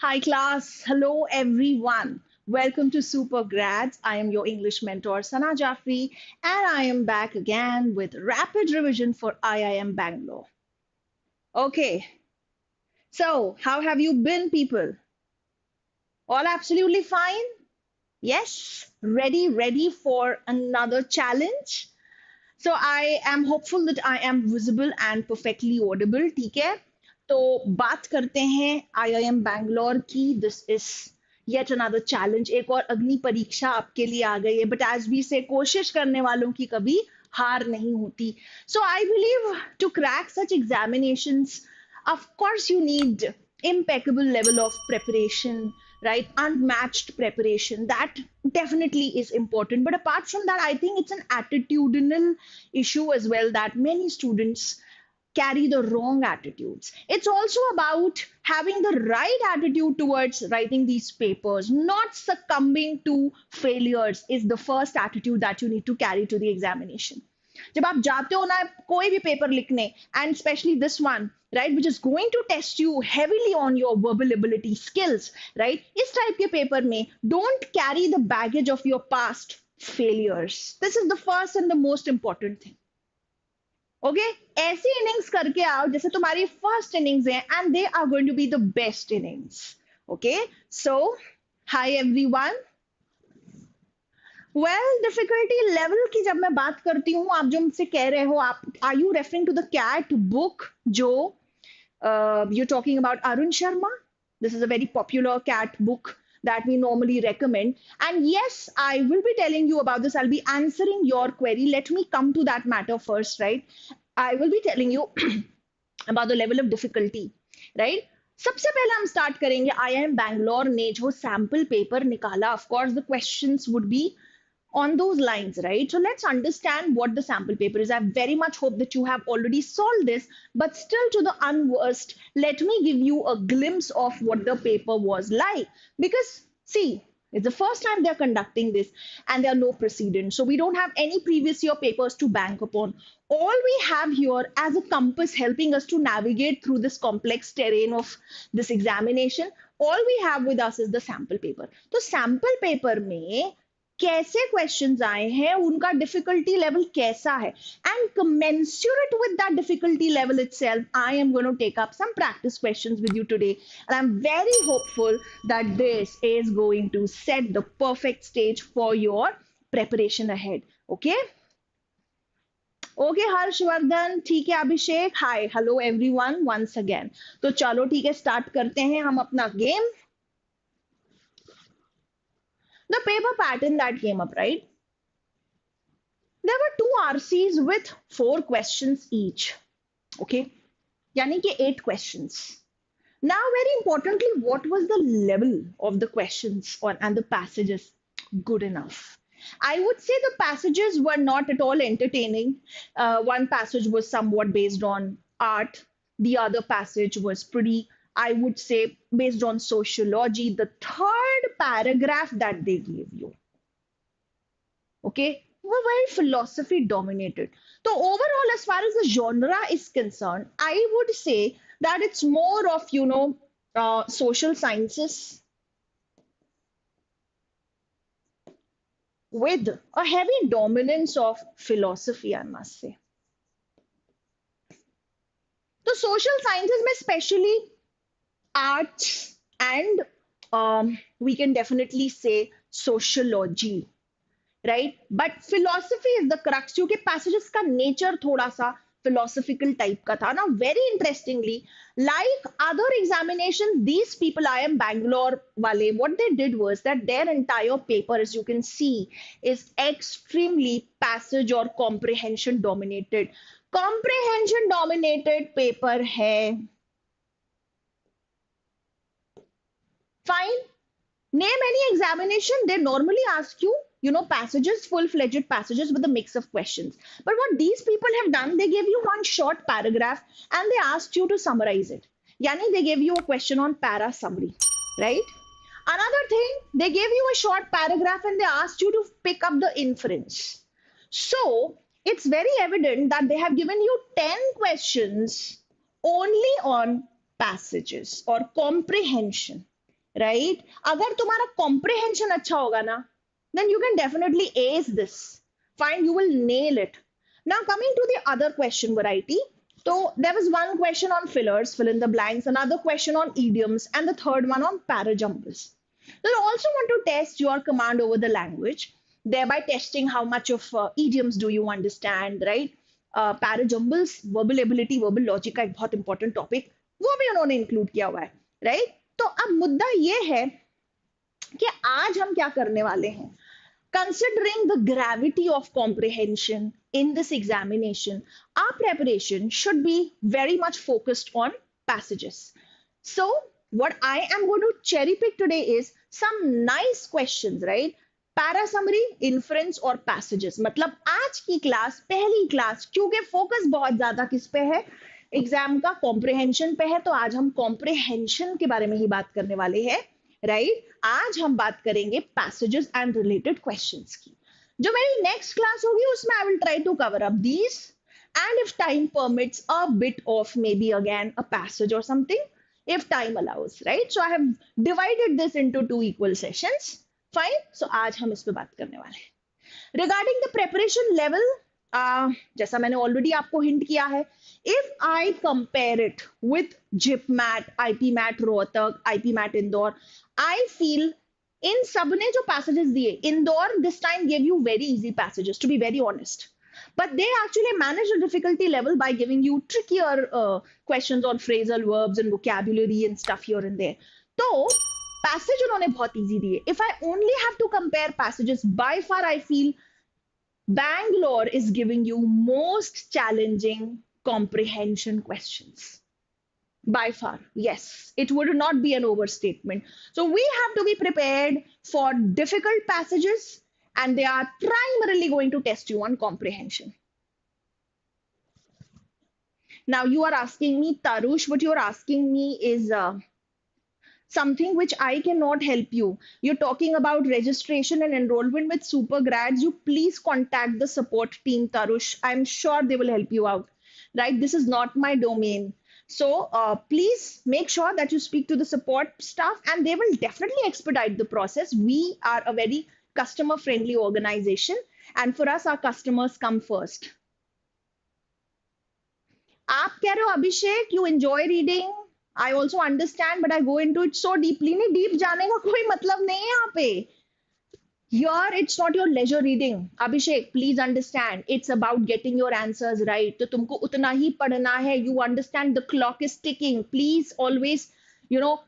Hi, class. Hello, everyone. Welcome to Super Grads. I am your English mentor, Sana Jaffrey, and I am back again with rapid revision for IIM Bangalore. Okay, so how have you been, people? All absolutely fine? Yes, ready for another challenge? So I am hopeful that I am visible and perfectly audible. ठीक है? तो बात करते हैं IIM Bangalore की. This is yet another challenge. एक और अग्नि परीक्षा आपके लिए आ गई है. But as we say, कोशिश करने वालों की कभी हार नहीं होती. So I believe to crack such examinations, of course you need impeccable level of preparation, right? Unmatched preparation. That definitely is important. But apart from that, I think it's an attitudinal issue as well that many students carry the wrong attitudes. It's also about having the right attitude towards writing these papers, not succumbing to failures, is the first attitude that you need to carry to the examination. जब आप जाते हो ना कोई भी paper लिखने and specially this one right which is going to test you heavily on your verbal ability skills right इस type के पेपर में don't carry the baggage of your past failures this is the first and the most important thing okay ऐसी innings करके आओ जैसे तुम्हारी first innings है and they are going to be the best innings okay so hi everyone difficulty level की जब मैं बात करती हूँ आप जो मुझसे कह रहे हो आप are you referring to the CAT book जो you talking about Arun Sharma this is a very popular CAT book that we normally recommend. And yes, I will be telling you about this. I'll be answering your query. Let me come to that matter first, right? I will be telling you about the level of difficulty, right? सबसे पहले हम start करेंगे IIM Bangalore ने जो sample paper निकाला of course the questions would be on those lines, right? So let's understand what the sample paper is. I very much hope that you have already solved this, but still to the unversed, let me give you a glimpse of what the paper was like. Because, see, it's the first time they're conducting this and there are no precedents. So we don't have any previous year papers to bank upon. All we have here as a compass helping us to navigate through this complex terrain of this examination, all we have with us is the sample paper. So sample paper में कैसे questions आए हैं उनका difficulty level कैसा है and commensurate with that difficulty level itself I am going to take up some practice questions with you today and I'm very hopeful that this is going to set the perfect stage for your preparation ahead. Okay, okay Harshvardhan ठीक है Abhishek hi hello everyone once again तो चलो ठीक है start करते हैं हम अपना game. The paper pattern that came up, right? There were two RCs with 4 questions each. Okay, yani ki 8 questions. Now, very importantly, what was the level of the questions and the passages? Good enough. I would say the passages were not at all entertaining. One passage was somewhat based on art. The other passage was pretty, I would say, based on sociology. The third paragraph that they gave you, okay, were very philosophy dominated. So overall, as far as the genre is concerned, I would say that it's more of, social sciences with a heavy dominance of philosophy, I must say. So social sciences में especially arts and we can definitely say sociology, right? But philosophy is the crux क्योंकि passages का nature थोड़ा सा philosophical type का था ना. Very interestingly, like other examinations, these people IIM Bangalore wale, what they did was that their entire paper, as you can see, is extremely passage or comprehension dominated. Comprehension dominated paper है. Fine. Name any examination, they normally ask you, passages, full-fledged passages with a mix of questions. But what these people have done, they gave you one short paragraph and they asked you to summarize it. Yani, they gave you a question on para summary, right? Another thing, they gave you a short paragraph and they asked you to pick up the inference. So, it's very evident that they have given you 10 questions only on passages or comprehension. Right? अगर तुम्हारा comprehension अच्छा होगा ना, then you can definitely ace this. Fine, you will nail it. Now coming to the other question variety. So there was one question on fillers, fill in the blanks, another question on idioms, and the third one on parajumbles. They also want to test your command over the language, thereby testing how much of idioms do you understand, right? Parajumbles, verbal ability, verbal logic का एक बहुत important topic, वो भी उन्होंने include किया हुआ है, right? तो अब मुद्दा ये है कि आज हम क्या करने वाले हैं. Considering the gravity of comprehension in this examination, our preparation should be very much focused on passages. So, what I am going to cherry pick today is some nice questions, right? Para summary, inference और passages. मतलब आज की class, पहली class, क्योंकि focus बहुत ज्यादा किस पे है, एग्जाम का कॉम्प्रिहेंशन पे है, तो आज हम कॉम्प्रिहेंशन के बारे में ही बात करने वाले हैं, राइट? आज हम बात करेंगे पैसेजेस एंड रिलेटेड क्वेश्चंस की. जो मेरी नेक्स्ट क्लास होगी उसमें I will try to cover up these, and if time permits a bit of maybe again a passage और something if time allows, right? So I have divided this into two equal sessions. Fine. So आज हम इस पे बात करने वाले हैं. Regarding the preparation level, जैसा मैंने ऑलरेडी आपको हिंट किया है, if I compare it with JIPMAT, IPMAT Rohtak, IPMAT Indore, I feel इन सब ने जो passages दिए, Indore this time gave you very easy passages, to be very honest. But they actually manage the difficulty level by giving you trickier questions on phrasal verbs and vocabulary and stuff here and there. तो passage उन्होंने बहुत easy दिए. If I only have to compare passages, by far I feel Bangalore is giving you most challenging comprehension questions. By far, yes, it would not be an overstatement. So we have to be prepared for difficult passages, and they are primarily going to test you on comprehension. Now you are asking me, Tarush, what you're asking me is something which I cannot help you. You're talking about registration and enrollment with super grads. You please contact the support team, Tarush. I'm sure they will help you out. Right? This is not my domain. So please make sure that you speak to the support staff, and they will definitely expedite the process. We are a very customer friendly organization, and for us, our customers come first. आप कह रहे हो अभिषेक, you enjoy reading. I also understand, but I go into it so deeply. नहीं, deep जाने का कोई मतलब नहीं है यहाँ पे. Here, it's not your leisure reading. Abhishek, please understand. It's about getting your answers right. तो तुमको उतना ही पढ़ना है. You understand the clock is ticking. Please always,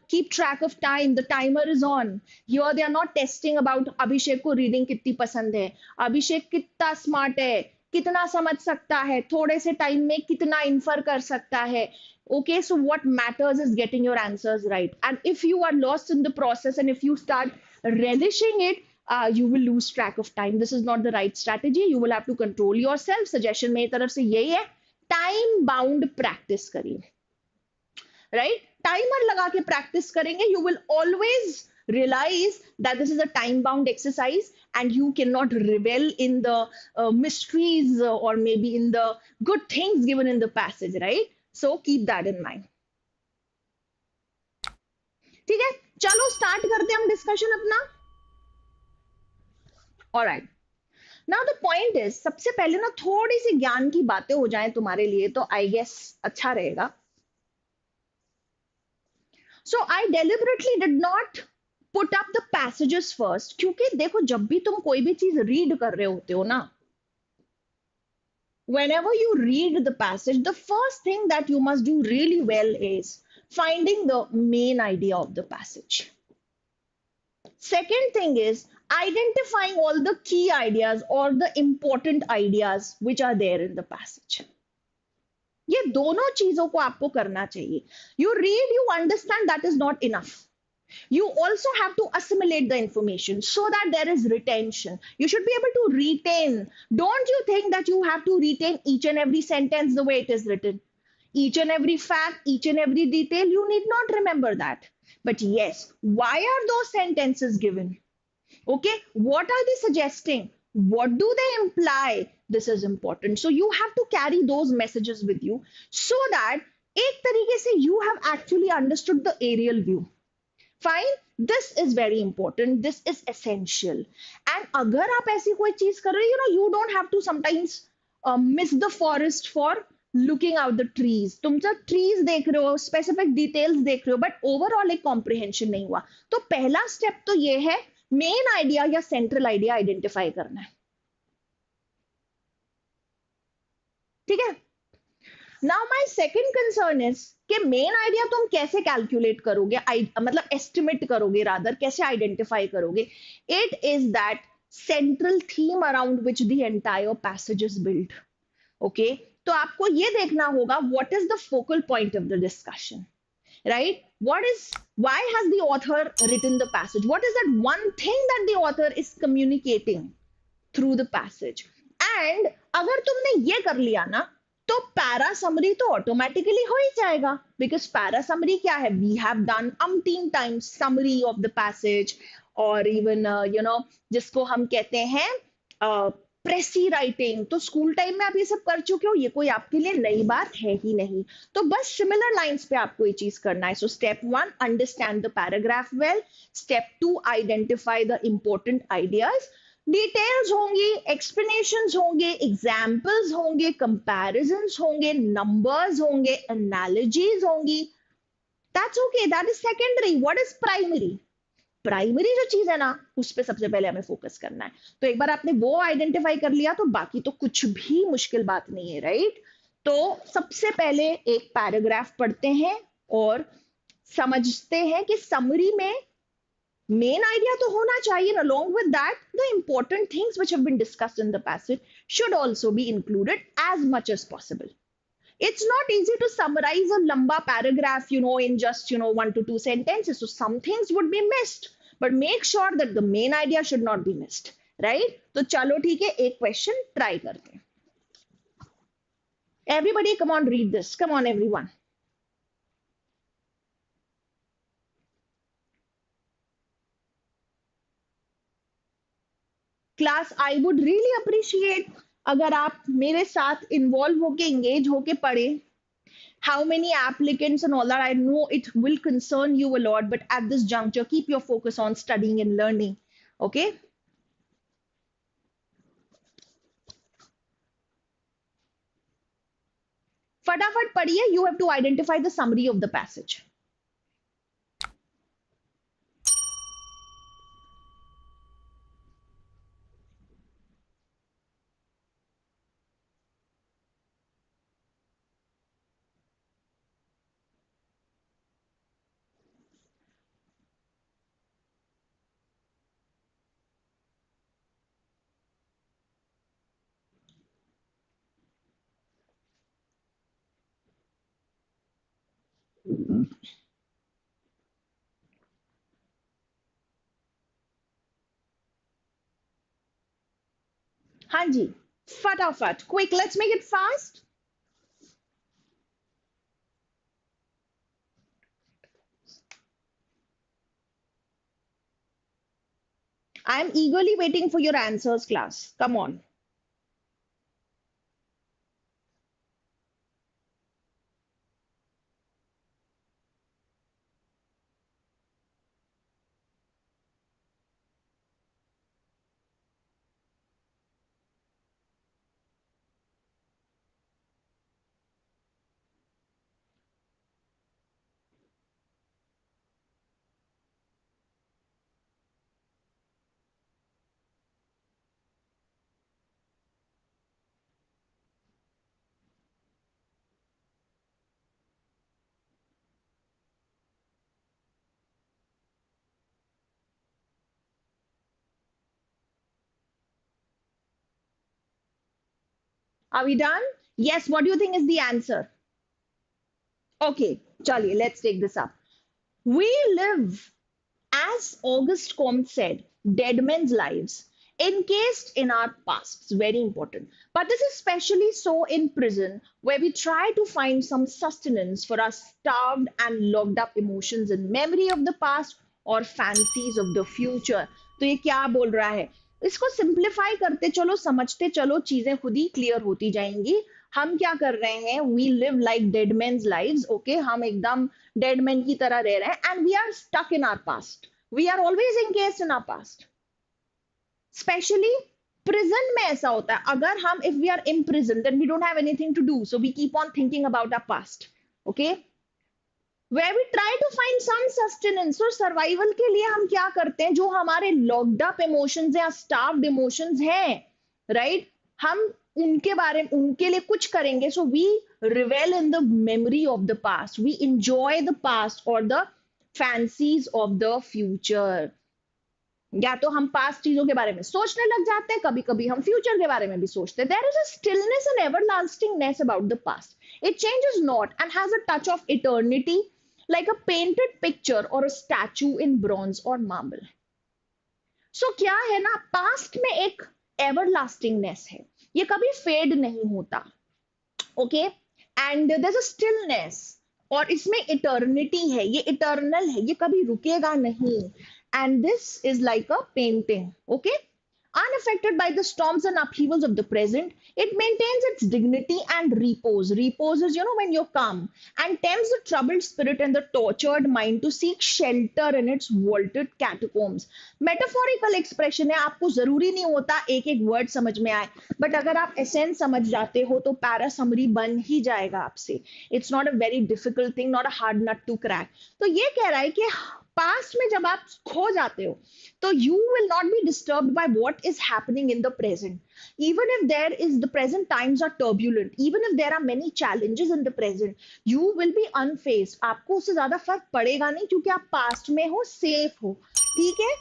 keep track of time. The timer is on. Here, they are not testing about Abhishek को reading कितनी पसंद है. Abhishek कितना smart है. कितना समझ सकता है. थोड़े से time में कितना infer कर सकता है. Okay, so what matters is getting your answers right. And if you are lost in the process, and if you start relishing it, you will lose track of time. This is not the right strategy. You will have to control yourself. Suggestion मेरी तरफ से यही है, time bound practice करिए, right? Timer लगा के practice करेंगे, you will always realize that this is a time bound exercise, and you cannot revel in the mysteries or maybe in the good things given in the passage, right? So keep that in mind. ठीक है, चलो start करते हैं हम discussion अपना. All right. Now the point is, सबसे पहले ना थोड़ी सी ज्ञान की बातें हो जाएं तुम्हारे लिए, तो I guess अच्छा रहेगा. So I deliberately did not put up the passages first, क्योंकि देखो जब भी तुम कोई भी चीज रीड कर रहे होते हो ना, whenever you read the passage, the first thing that you must do really well is finding the main idea of the passage. Second thing is identifying all the key ideas or the important ideas which are there in the passage. ये दोनों चीजों को आपको करना चाहिए. You read, you understand, that is not enough. You also have to assimilate the information so that there is retention. You should be able to retain. Don't you think that you have to retain each and every sentence the way it is written? Each and every fact, each and every detail, you need not remember that. But yes, why are those sentences given? Okay, what are they suggesting? What do they imply? This is important. So you have to carry those messages with you so that एक तरीके से you have actually understood the aerial view. Fine. This is very important, this is essential. And अगर आप ऐसी कोई चीज कर रहे हो, you don't have to sometimes miss the forest for looking out the trees. तुम जब ट्रीज देख रहे हो, स्पेसिफिक डिटेल्स देख रहे हो, बट ओवरऑल एक कॉम्प्रिहेंशन नहीं हुआ. तो पहला स्टेप तो ये है, मेन आइडिया या सेंट्रल आइडिया आइडेंटिफाई करना है. ठीक है. Now my second concern is कि मेन आइडिया तुम कैसे कैलकुलेट करोगे, मतलब एस्टिमेट करोगे, रादर कैसे आइडेंटिफाई करोगे. It is that central theme around which the entire passage is built. Okay, तो आपको ये देखना होगा what is the focal point of the discussion, right? What is, why has the author written the passage? What is that one thing that the author is communicating through the passage? And अगर तुमने ये कर लिया ना, तो para summary तो automatically हो ही जाएगा. बिकॉज पैरा समरी क्या है, we have done umpteen times summary of the passage, और इवन जिसको हम कहते हैं प्रेसी राइटिंग. तो स्कूल टाइम में आप ये सब कर चुके हो, ये कोई आपके लिए नई बात है ही नहीं. तो बस सिमिलर लाइंस पे आपको ये चीज करना है. So step 1, understand the paragraph well. Step 2, identify the important ideas. Details होंगी, एक्सप्लेनेशंस होंगे, एग्जाम्पल्स होंगे, कंपैरिजंस होंगे, नंबर्स होंगे, एनालॉजीज होंगी. That's okay, that is secondary. What is primary? Primary जो चीज है ना, उस पर सबसे पहले हमें फोकस करना है. तो एक बार आपने वो आइडेंटिफाई कर लिया, तो बाकी तो कुछ भी मुश्किल बात नहीं है, राइट? तो सबसे पहले एक पैराग्राफ पढ़ते हैं और समझते हैं कि समरी में मेन आइडिया तो होना चाहिए. along with that, the important things which have been discussed in the passage should also be included as much as possible. It's not easy to summarize a lamba paragraph, in just, 1 to 2 sentences. So some things would be missed, but make sure that the main idea should not be missed, right? तो चलो ठीक है, एक question try करते हैं. Everybody, come on, read this. Come on, everyone. Class, I would really appreciate अगर आप मेरे साथ इन्वॉल्व होके, एंगेज होके पढ़े. How many applicants and all that, I know it will concern you a lot, but at this juncture, keep your focus on studying and learning. Okay? फटाफट पढ़िए. You have to identify the summary of the passage. हाँ जी, फटाफट, quick, let's make it fast. I am eagerly waiting for your answers, class. Come on. Are we done? Yes, what do you think is the answer? Okay, Charlie, let's take this up. We live, as August Comte said, dead men's lives, encased in our pasts. Very important. But this is especially so in prison, where we try to find some sustenance for our starved and locked up emotions in memory of the past or fancies of the future. तो ये क्या बोल रहा है? इसको simplify करते चलो, समझते चलो, चीजें खुद ही क्लियर होती जाएंगी. हम क्या कर रहे हैं? We live like dead men's lives. Okay, हम एकदम डेड मैन की तरह रह रहे हैं, and we are stuck in our past. We are always engaged in our past. Specially prison में ऐसा होता है, अगर हम if we are in prison then we don't have anything to do, so we keep on thinking about our past. Okay, where we try to find some sustenance. और survival के लिए हम क्या करते हैं, जो हमारे लॉक्ड अप इमोशंस या स्टार्व्ड इमोशंस हैं, राइट, हम उनके बारे में उनके लिए कुछ करेंगे. So we revel in the memory of the past, we enjoy the past और the fancies of the future. या तो हम पास्ट चीजों के बारे में सोचने लग जाते हैं, कभी कभी हम फ्यूचर के बारे में भी सोचते हैं. There is a stillness and everlastingness about the past. It changes not and has a touch of eternity, like a painted picture or a statue in bronze or marble. So क्या है ना, past में एक एवरलास्टिंगनेस है, ये कभी fade नहीं होता. Okay, and there is a stillness, और इसमें इटर्निटी है, ये इटर्नल है, ये कभी रुकेगा नहीं. And this is like a painting. Okay, unaffected by the storms and upheavals of the present, it maintains its dignity and repose. Repose is, you know, when you're calm, and tempts the troubled spirit and the tortured mind to seek shelter in its vaulted catacombs. Metaphorical expression है, आपको जरूरी नहीं होता एक एक word समझ में आए, बट अगर आप एसेंस समझ जाते हो तो पैरा समरी बन ही जाएगा आपसे. It's not a very difficult thing, not a hard nut to crack. तो ये कह रहा है कि पास्ट में जब आप खो जाते हो, so you will not be disturbed by what is happening in the present. Even if there is the present times are turbulent, even if there are many challenges in the present, you will be unfazed. आपको उससे ज्यादा फर्क पड़ेगा नहीं, क्योंकि आप past में हो, सेफ हो. ठीक है.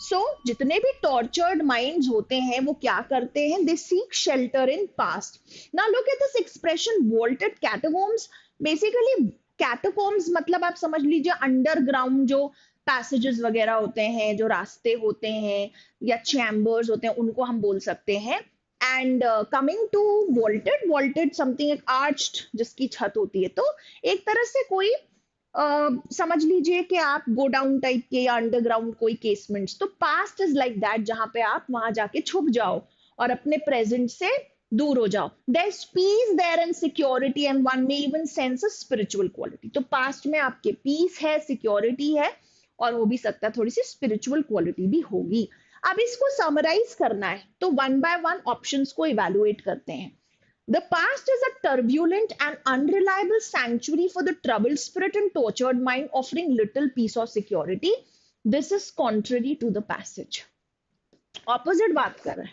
सो जितने भी टॉर्चर्ड माइंड्स होते हैं वो क्या करते हैं, they seek shelter in past. Now look at this expression vaulted catacombs. Basically catacombs मतलब आप समझ लीजिए अंडरग्राउंड जो पैसेजेस वगैरह होते हैं, जो रास्ते होते हैं या चैम्बर्स होते हैं, उनको हम बोल सकते हैं. And coming to vaulted, vaulted something एक आर्च्ड जिसकी छत होती है. तो एक तरह से कोई समझ लीजिए कि आप गो डाउन टाइप के या अंडरग्राउंड कोई केसमेंट्स. तो पास्ट इज लाइक दैट, जहां पे आप वहां जाके छुप जाओ और अपने प्रेजेंट से दूर हो जाओ. There is peace there and security and one may even sense a spiritual quality. तो पास्ट में आपके पीस है, सिक्योरिटी है, और हो भी सकता है थोड़ी सी स्पिरिचुअल क्वालिटी भी होगी. अब इसको समराइज करना है तो वन बाय वन ऑप्शंस को इवेलुएट करते हैं. The past is a turbulent and unreliable sanctuary for the troubled spirit and tortured mind, offering little peace or security. This is contrary to the passage. Opposite बात कर रहा है.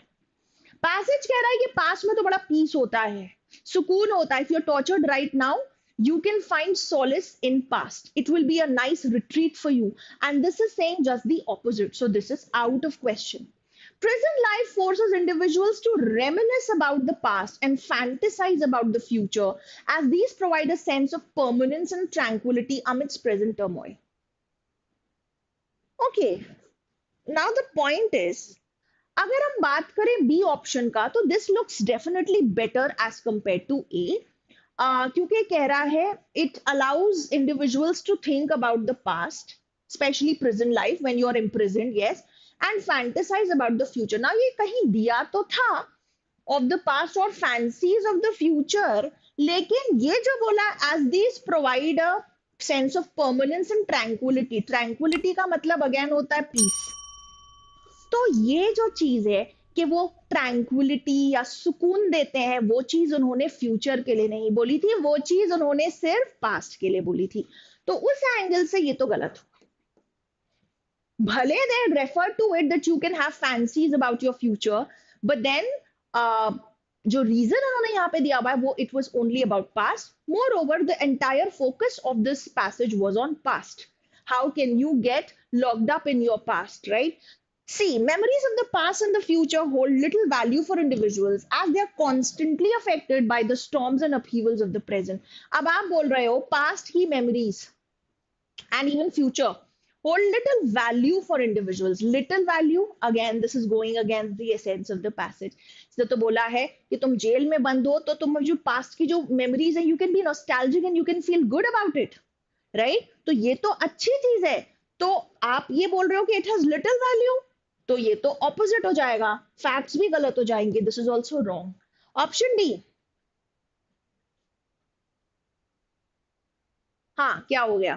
Passage कह रहा है कि पास्ट में तो बड़ा पीस होता है, सुकून होता है. If you're tortured right now, you can find solace in past. It will be a nice retreat for you. And this is saying just the opposite. So this is out of question. Prison life forces individuals to reminisce about the past and fantasize about the future, as these provide a sense of permanence and tranquility amidst present turmoil. Okay, now the point is, अगर हम बात करें B option का, तो this looks definitely better as compare to A. क्योंकि कह रहा है it allows individuals to think about the past, specially present life when you are imprisoned, yes, and fantasize about the future. Now ये कहीं दिया तो था ऑफ द पास्ट और फैंसीज ऑफ द फ्यूचर, लेकिन ये जो बोला as this provide a sense of permanence and tranquility. Tranquility का मतलब अगेन होता है पीस. तो ये जो चीज है कि वो ट्रैंक्विलिटी या सुकून देते हैं, वो चीज उन्होंने फ्यूचर के लिए नहीं बोली थी, वो चीज उन्होंने सिर्फ पास्ट के लिए बोली थी. तो उस एंगल से ये तो गलत हो. भले they refer to it that you can have fancies about your future, but then जो रीजन उन्होंने यहाँ पे दिया हुआ है वो it was only about past. Moreover the entire focus of this passage was on past. How can you get locked up in your past, right? See, memories of the past and the future hold little value for individuals as they are constantly affected by the storms and upheavals of the present. अब आप बोल रहे हो past की memories and even future hold little value for individuals. Little value, again, this is going against the essence of the passage. तो बोला है कि तुम जेल में बंद हो तो तुम जो past की जो memories है, you can be nostalgic and you can feel good about it, right? तो ये तो अच्छी चीज है. तो आप ये बोल रहे हो कि it has little value, तो ये तो ऑपोजिट हो जाएगा, फैक्ट्स भी गलत हो जाएंगे. This is also wrong. Option D. हाँ, क्या हो गया?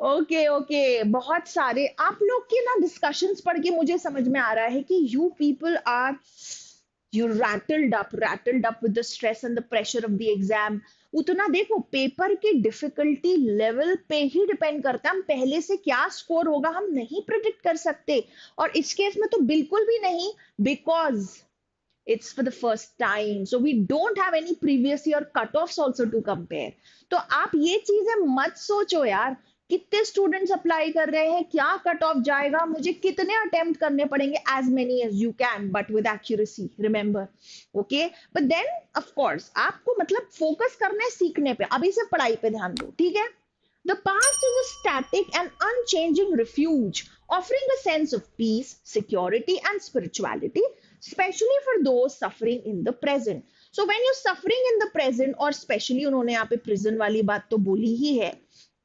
ओके ओके, बहुत सारे आप लोग के ना डिस्कशंस पढ़ के मुझे समझ में आ रहा है कि you people are you rattled up with the stress and the pressure of the exam. उतना देखो, पेपर के डिफिकल्टी लेवल पे ही डिपेंड करता है, हम पहले से क्या स्कोर होगा हम नहीं प्रिडिक्ट कर सकते। और इस केस में तो बिल्कुल भी नहीं, because it's for the first time, so we don't have any previous year cutoffs also to compare. तो आप ये चीजें मत सोचो यार, कितने स्टूडेंट्स अप्लाई कर रहे हैं, क्या कट ऑफ जाएगा, मुझे कितने अटेम्प्ट करने पड़ेंगे, as many as you can but with accuracy, remember. Okay, but then of course आपको मतलब फोकस करना है सीखने पे, अभी से पढ़ाई पे ध्यान दो, ठीक है। The past is a static and unchanging refuge, offering a sense of peace, security, and spirituality, especially for those suffering in the present. So when you're suffering in the present, और especially उन्होंने यहाँ पे prison वाली बात तो बोली ही है,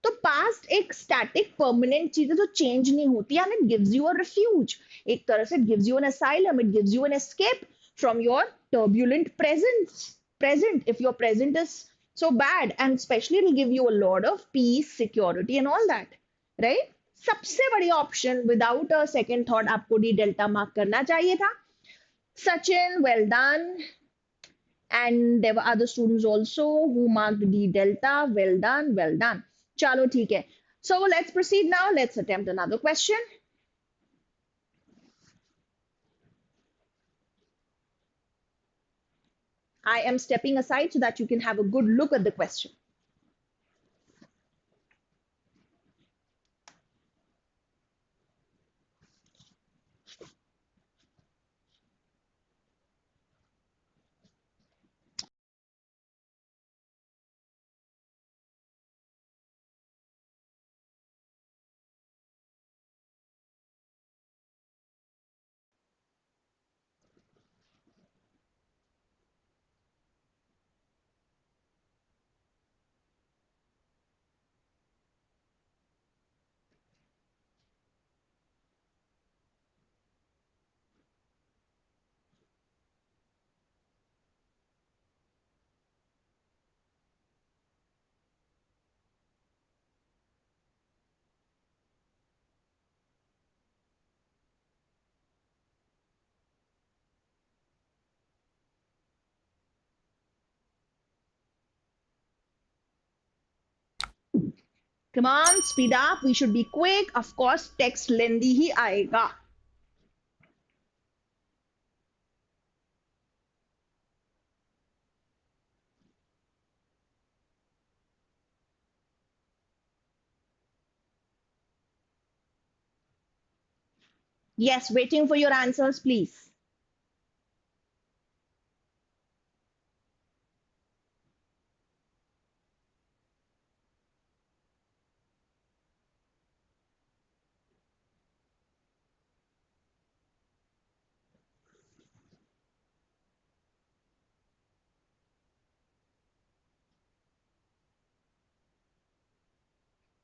तो पास्ट एक स्टैटिक परमानेंट चीज है जो चेंज नहीं होती, and it gives you a refuge. एक तरह से it gives you an asylum, it gives you an escape from your turbulent present if your present is so bad, and especially it will give you a lot of peace, security and all that, right? सबसे बढ़िया option without a second thought आपको D delta mark करना चाहिए था। Sachin, well done. And there were other students also who marked D delta. Well done, well done. Chalo, theek hai. So let's proceed now. Let's attempt another question. I am stepping aside so that you can have a good look at the question. Come on, speed up. We should be quick. Of course, text lengthy hi aega. Yes, waiting for your answers, please.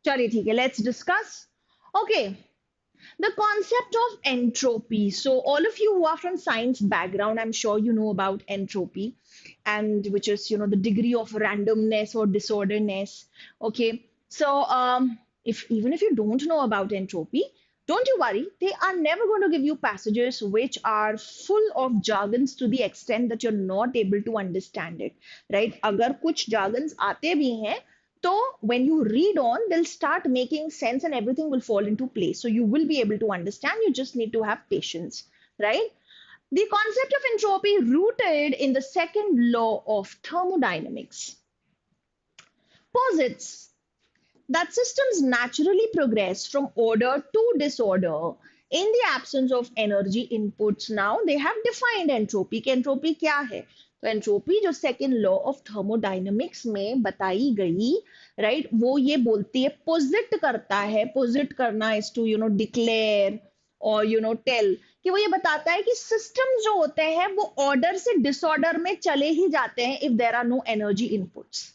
Chali, theek hai. Let's discuss. Okay, the concept of entropy. So, all of you who are from science background, I'm sure you know about entropy, and which is, you know, the degree of randomness or disorderness. Okay, so if even if you don't know about entropy, don't you worry. They are never going to give you passages which are full of jargons to the extent that you're not able to understand it, right? अगर कुछ jargons आते भी हैं, so when you read on, they'll start making sense and everything will fall into place. So you will be able to understand. You just need to have patience, right? The concept of entropy rooted in the second law of thermodynamics posits that systems naturally progress from order to disorder in the absence of energy inputs. Now they have defined entropy कि entropy क्या है, तो entropy जो second law of thermodynamics में बताई गई, right, वो ये बोलती है, posit करता है, posit करना is to, you know, declare और, you know, tell, कि वो ये बताता है कि सिस्टम जो होते हैं वो ऑर्डर से डिसऑर्डर में चले ही जाते हैं if there are no energy inputs.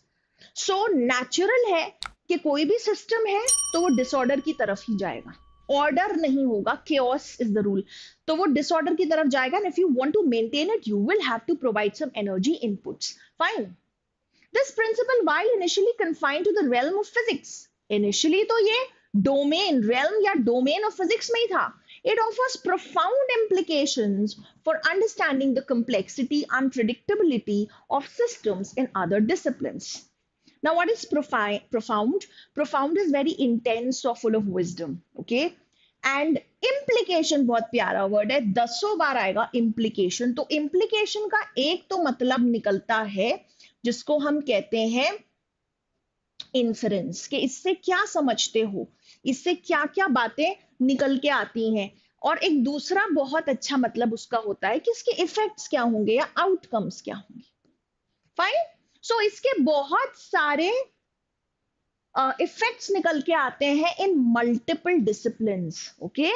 So natural है कि कोई भी सिस्टम है तो वो डिसऑर्डर की तरफ ही जाएगा, ऑर्डर नहीं होगा, chaos इज द रूल, तो वो डिसऑर्डर की तरफ जाएगा, and if you want to maintain it you will have to provide some energy inputs, fine. This principle, while initially confined to the realm of physics, initially तो ये domain realm या domain of physics में ही था. It offers profound implications for understanding the complexity and predictability of systems in other disciplines. Now, what is profound? Profound is very intense or full of wisdom. Okay. And implication बहुत प्यारा word है, 10 बार आएगा implication. तो implication का एक तो मतलब निकलता है जिसको हम कहते हैं इन्फरेंस, कि इससे क्या समझते हो, इससे क्या क्या बातें निकल के आती हैं. और एक दूसरा बहुत अच्छा मतलब उसका होता है कि इसके इफेक्ट्स क्या होंगे या आउटकम्स क्या होंगे. फाइन. सो इसके बहुत सारे इफेक्ट्स निकल के आते हैं इन मल्टीपल डिसिप्लिन. ओके.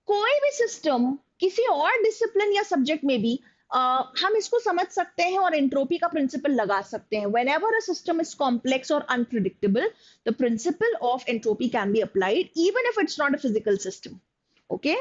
कोई भी सिस्टम किसी और डिसिप्लिन या सब्जेक्ट में भी हम इसको समझ सकते हैं और एंट्रोपी का प्रिंसिपल लगा सकते हैं. whenever a system is complex or unpredictable, the principle of entropy can be applied even if it's not a physical system. Okay.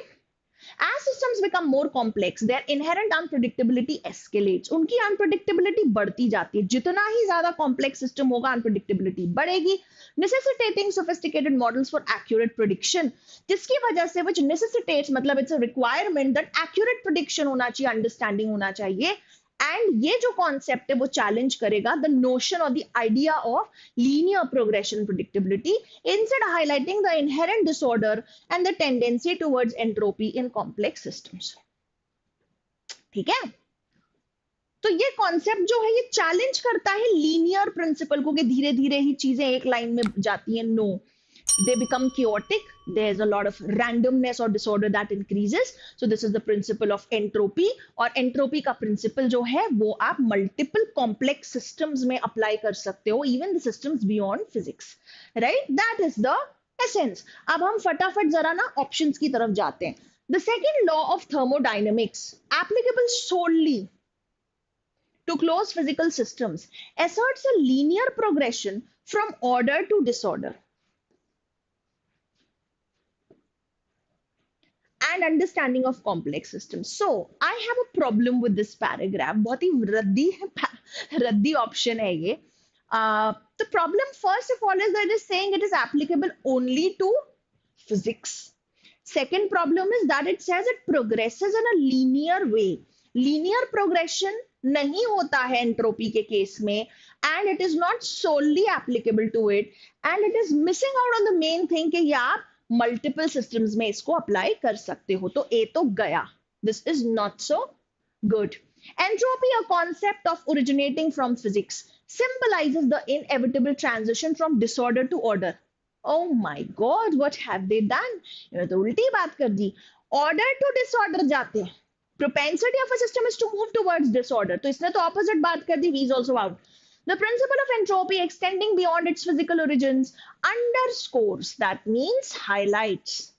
As systems become more complex, their inherent unpredictability escalates. उनकी unpredictability बढ़ती जाती है. जितना ही ज्यादा complex system होगा, unpredictability बढ़ेगी, necessitating sophisticated models for accurate prediction. जिसकी वजह से which necessitates मतलब it's a requirement that accurate prediction होना चाहिए, understanding होना चाहिए. एंड ये जो कॉन्सेप्ट है वो चैलेंज करेगा द नोशन और the idea of linear progression predictability, instead highlighting the inherent disorder and the tendency towards entropy in complex systems. ठीक है. तो ये कॉन्सेप्ट जो है ये चैलेंज करता है लीनियर प्रिंसिपल को कि धीरे धीरे ही चीजें एक लाइन में जाती हैं. No, they become chaotic. There's a lot of randomness or disorder that increases. So this is the principle of entropy. और entropy का principle जो है वो आप multiple complex systems में apply कर सकते हो, even the systems beyond physics, right? That is the essence. अब हम फटाफट जरा ना options की तरफ जाते हैं. The second law of thermodynamics, applicable solely to closed physical systems, asserts a linear progression from order to disorder and understanding of complex systems. So I have a problem with this paragraph. बहुत ही रद्दी option है ये. The problem first of all is that it is saying it is applicable only to physics. Second problem is that it says it progresses in a linear way. Linear progression नहीं होता है entropy के case में, and it is not solely applicable to it, and it is missing out on the main thing कि यार multiple systems में इसको apply कर सकते हो. तो ए तो गया. This is not so good. Entropy, a concept of originating from physics, symbolizes the inevitable transition from disorder to order. Oh my god, what have they done? ये तो उल्टी बात कर दी. Order to disorder जाते हैं. Propensity of a system is to move towards disorder. तो इसने तो opposite बात कर दी. V is also out. The principle of entropy extending beyond its physical origins underscores, that means highlights,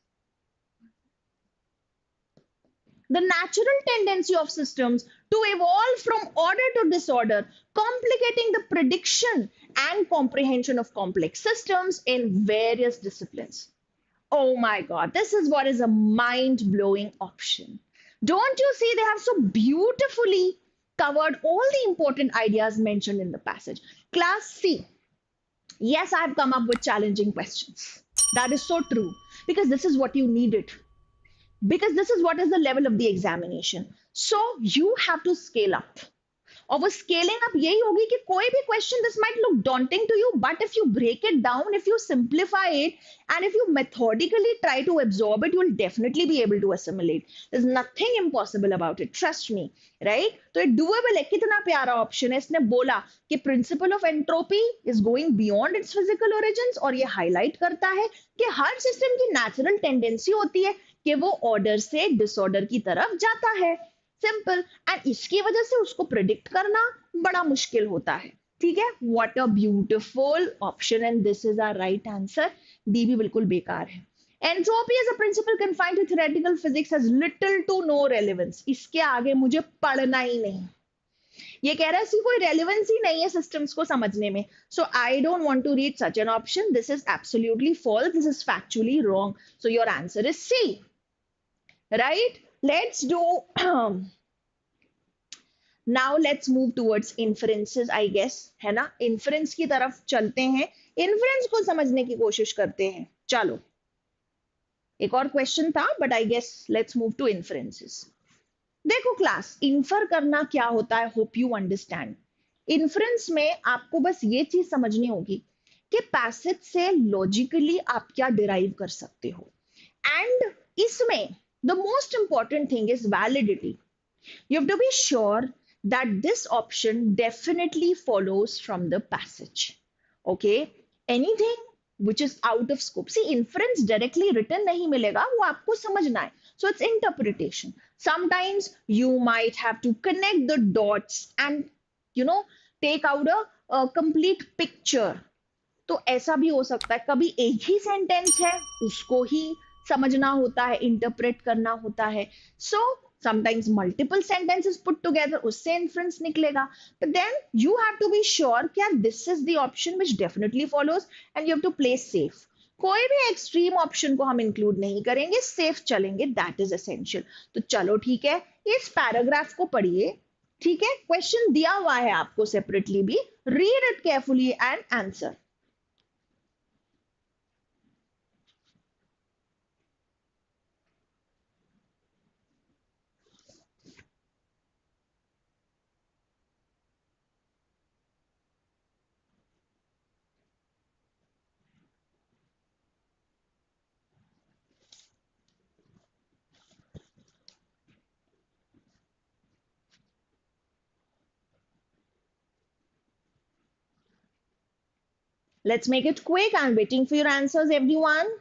the natural tendency of systems to evolve from order to disorder, complicating the prediction and comprehension of complex systems in various disciplines. Oh my god, this is what is a mind-blowing option. Don't you see they have so beautifully covered all the important ideas mentioned in the passage. Class C. Yes, I have come up with challenging questions. That is so true. Because this is what you needed. Because this is what is the level of the examination. So you have to scale up. और वो scaling up यही होगी कि कोई भी question this might look daunting to you, but if you break it down, if you simplify it, and if you methodically try to absorb it, you will definitely be able to assimilate. There's nothing impossible about it, trust me, right? तो ये doable है. कितना प्यारा option है. इसने बोला कि principle of entropy is going beyond it's physical origins, और ये हाईलाइट करता है कि हर सिस्टम की नेचुरल टेंडेंसी होती है कि वो ऑर्डर से डिसऑर्डर की तरफ जाता है. सिंपल. एंड इसकी वजह से उसको प्रिडिक्ट करना बड़ा मुश्किल होता है. ठीक है. What a beautiful option, and this is our right answer. D भी बिल्कुल बेकार है. Entropy as a principle confined to theoretical physics has little to no relevance. इसके आगे मुझे पढ़ना ही नहीं. ये कह रहा है इसकी कोई रेलेवेंस ही नहीं है सिस्टम्स को समझने में. So I don't want to read such an option. This is absolutely false. This is factually wrong. So your answer is C. Right. Let's do now let's move towards inferences, I guess, है ना. inference की तरफ चलते हैं. Inference को समझने की कोशिश करते हैं। चलो, एक और क्वेश्चन था, but I guess let's move to inferences. देखो क्लास, इन्फर करना क्या होता है, होप यू अंडरस्टैंड। इन्फ्रेंस में आपको बस ये चीज समझनी होगी कि पैसेज से लॉजिकली आप क्या डिराइव कर सकते हो। एंड इसमें the most important thing is validity. You have to be sure that this option definitely follows from the passage. Okay? Anything which is out of scope. See, inference directly written nahi milega, wo aapko samajhna hai. So it's interpretation. Sometimes you might have to connect the dots and, you know, take out a complete picture. तो ऐसा भी हो सकता है, कभी एक ही sentence है उसको ही समझना होता है, इंटरप्रेट करना होता है। So sometimes multiple sentences put together, उससे इन्फ्रेंस निकलेगा। But then you have to be sure क्या this is the option which definitely follows, and you have to play safe. कोई भी एक्सट्रीम ऑप्शन को हम इंक्लूड नहीं करेंगे, सेफ चलेंगे, दैट इज एसेंशियल। तो चलो ठीक है, इस पैराग्राफ को पढ़िए। ठीक है, क्वेश्चन दिया हुआ है आपको सेपरेटली भी, read it carefully and answer. Let's make it quick. I'm waiting for your answers, everyone.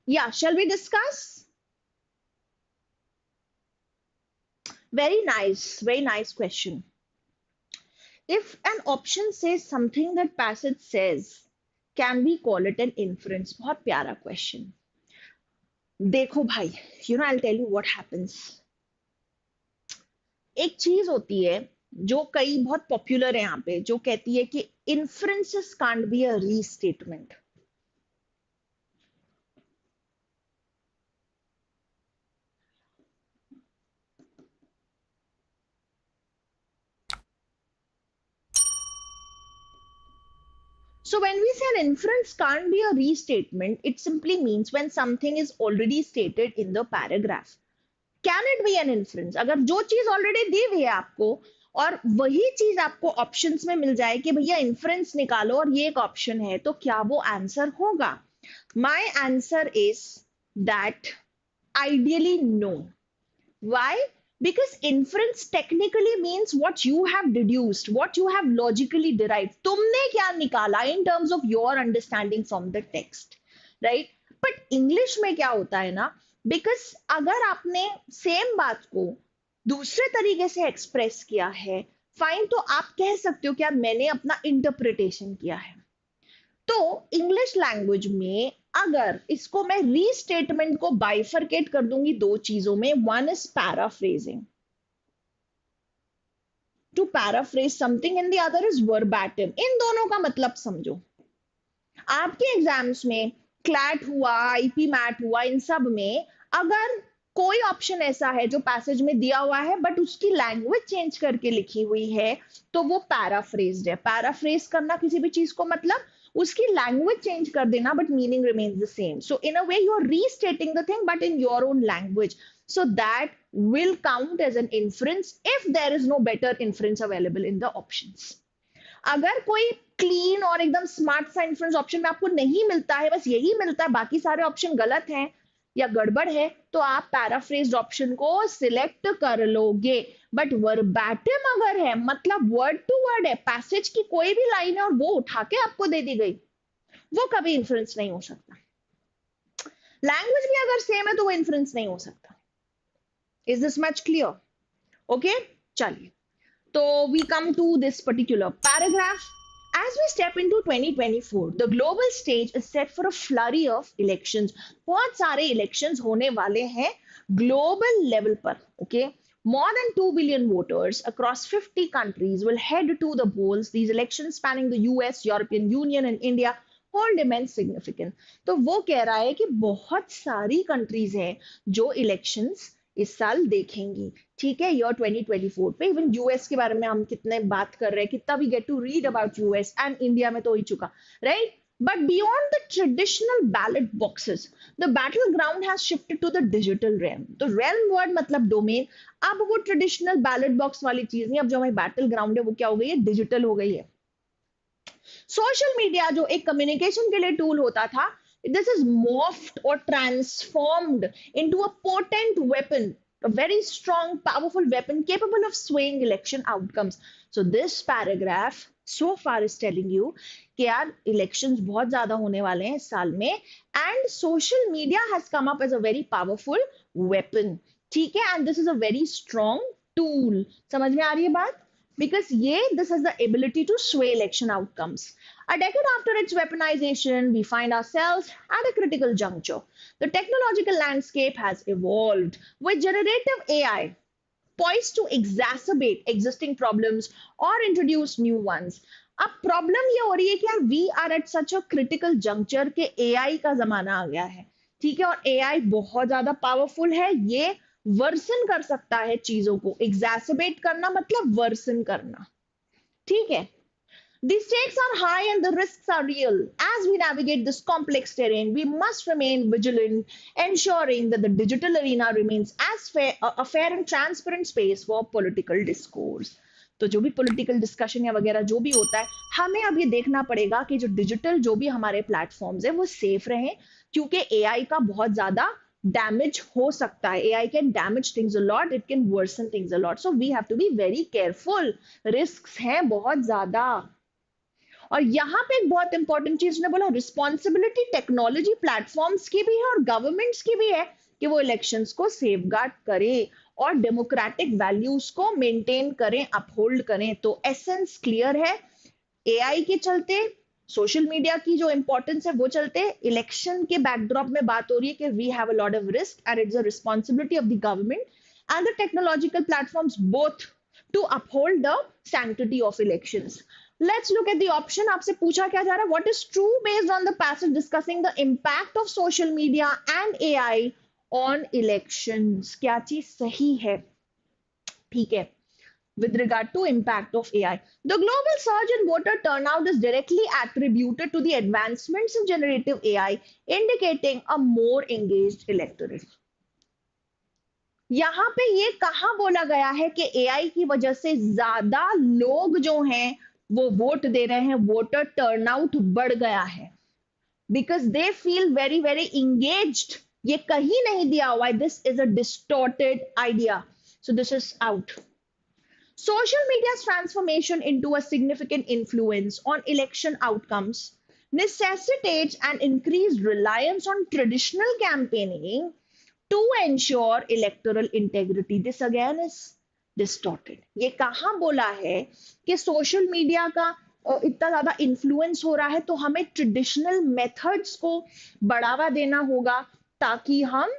Yeah, shall we discuss? Very nice question. If an option says something that passage says, can we call it an inference? बहुत प्यारा question. देखो भाई, I'll tell you what happens. एक चीज होती है जो कई बहुत पॉपुलर है यहाँ पे, जो कहती है कि inferences can't be a restatement. So when we say an inference can't be a restatement, it simply means when something is already stated in the paragraph. Can it be an inference? अगर जो चीज already दी हुई है आपको और वही चीज आपको ऑप्शंस में मिल जाए कि भैया इंफरेंस निकालो और ये एक ऑप्शन है, तो क्या वो आंसर होगा? My answer is that ideally no. Why? Because inference technically means what you have deduced, what you have logically derived. तुमने क्या निकाला in terms of your understanding from the text, right? But English में क्या होता है ना, because अगर आपने सेम बात को दूसरे तरीके से एक्सप्रेस किया है, फाइन, तो आप कह सकते हो कि मैंने अपना इंटरप्रिटेशन किया है। तो इंग्लिश लैंग्वेज में अगर इसको मैं रीस्टेटमेंट को बाइफरकेट कर दूंगी दो चीजों में, one is paraphrasing, to paraphrase something, and the other is verbatim. इन दोनों का मतलब समझो। आपके एग्जाम्स में क्लैट हुआ, आईपी मैट हुआ, इन सब में अगर कोई ऑप्शन ऐसा है जो पैसेज में दिया हुआ है बट उसकी लैंग्वेज चेंज करके लिखी हुई है, तो वो पैराफ्रेज्ड है। पैराफ्रेज करना किसी भी चीज को मतलब उसकी लैंग्वेज चेंज कर देना, but meaning remains the same. So in a way you are restating the thing but in your own language, so that will count as an inference if there is no better inference available in the options. अगर कोई clean और एकदम smart सा इंफरेंस option में आपको नहीं मिलता है, बस यही मिलता है, बाकी सारे ऑप्शन गलत हैं या गड़बड़ है, तो आप पैराफ्रेज्ड ऑप्शन को सिलेक्ट कर लोगे। बट वर्बैटिम अगर है, मतलब वर्ड टू वर्ड है, पैसेज की कोई भी लाइन है और वो उठा के आपको दे दी गई, वो कभी इंफ्लुएंस नहीं हो सकता। लैंग्वेज भी अगर सेम है तो वो इंफ्लुएंस नहीं हो सकता। Is this much clear? Okay, चलिए, तो we come to this particular paragraph. As we step into 2024, the global stage is set for a flurry of elections. बहुत सारे elections होने वाले हैं global level पर, okay? More than 2 billion voters across 50 countries will head to the polls. These elections spanning the US, European Union and India hold immense significance. तो वो कह रहा है कि बहुत सारी कंट्रीज हैं जो इलेक्शंस इस साल देखेंगी. ठीक है, ईयर 2024 पे इवन यूएस के बारे में हम कितने बात कर रहे हैं, कितना भी get to read about US and India में तो हो ही चुका, right. But beyond the traditional ballot boxes, the battleground has shifted to the digital realm. तो realm word मतलब domain. अब वो traditional ballot box वाली चीज नहीं, अब जो हमारी बैटल ग्राउंड है वो क्या हो गई है, डिजिटल हो गई है. सोशल मीडिया जो एक कम्युनिकेशन के लिए टूल होता था, this is morphed or transformed into a potent weapon, a very strong powerful weapon capable of swaying election outcomes. So this paragraph so far is telling you कि यार elections बहुत ज्यादा होने वाले हैं इस साल में and social media has come up as a very powerful weapon. ठीक है, and this is a very strong tool. समझ में आ रही है बात? Because this has the ability to sway election outcomes. A decade after its weaponization, we find ourselves at a critical juncture. The technological landscape has evolved with generative AI poised to exacerbate existing problems or introduce new ones. अब problem ये हो रही है कि यार we are at such a critical juncture के AI का जमाना आ गया है. ठीक है, और एआई बहुत ज्यादा पावरफुल है. ये वर्सन कर सकता है चीजों को. एग्जैसबेट करना मतलब वर्सन करना. ठीक है. The stakes are high and the risks are real. As we navigate this complex terrain, we must remain vigilant, ensuring that the digital arena remains as fair, a fair and transparent space for political discourse. तो जो भी political discussion या वगैरह जो भी होता है, हमें अब ये देखना पड़ेगा कि जो डिजिटल जो भी हमारे प्लेटफॉर्म्स है वो सेफ रहें, क्योंकि एआई का बहुत ज्यादा डैमेज हो सकता है. AI can damage things a lot, it can worsen things a lot, so we have to be very careful. Risks हैं बहुत ज्यादा. और यहाँ पे एक बहुत इंपॉर्टेंट चीज ने बोला, रिस्पॉन्सिबिलिटी टेक्नोलॉजी प्लेटफॉर्म्स की भी है और गवर्नमेंट्स की भी है कि वो इलेक्शंस को सेफगार्ड करें और डेमोक्रेटिक वैल्यूज को मेंटेन करें, अपहोल्ड करें. तो एसेंस क्लियर है. एआई के चलते, सोशल मीडिया की जो इंपॉर्टेंस है वो चलते, इलेक्शन के बैकड्रॉप में बात हो रही है कि we have a lot of risk and it's a responsibility of the government and the technological platforms both to uphold the sanctity of elections. Let's look at the option. आपसे पूछा क्या जा रहा है? What is true based on the passage discussing the impact of social media and AI on elections? क्या चीज सही है? ठीक है. With regard to impact of AI, the global surge in voter turnout is directly attributed to the advancements in generative AI, indicating a more engaged electorate. यहाँ पे ये कहाँ बोला गया है कि एआई की वजह से ज्यादा लोग जो हैं वो वोट दे रहे हैं, वोटर टर्नआउट बढ़ गया है, because they feel very very engaged. ये कहीं नहीं दिया हुआ है. This is a distorted idea, so this is out. Social media's transformation into a significant influence on election outcomes necessitates an increased reliance on traditional campaigning to ensure electoral integrity. This again is distorted. ये कहाँ बोला है कि social media का इतना ज्यादा influence हो रहा है तो हमें ट्रेडिशनल मेथड्स को बढ़ावा देना होगा ताकि हम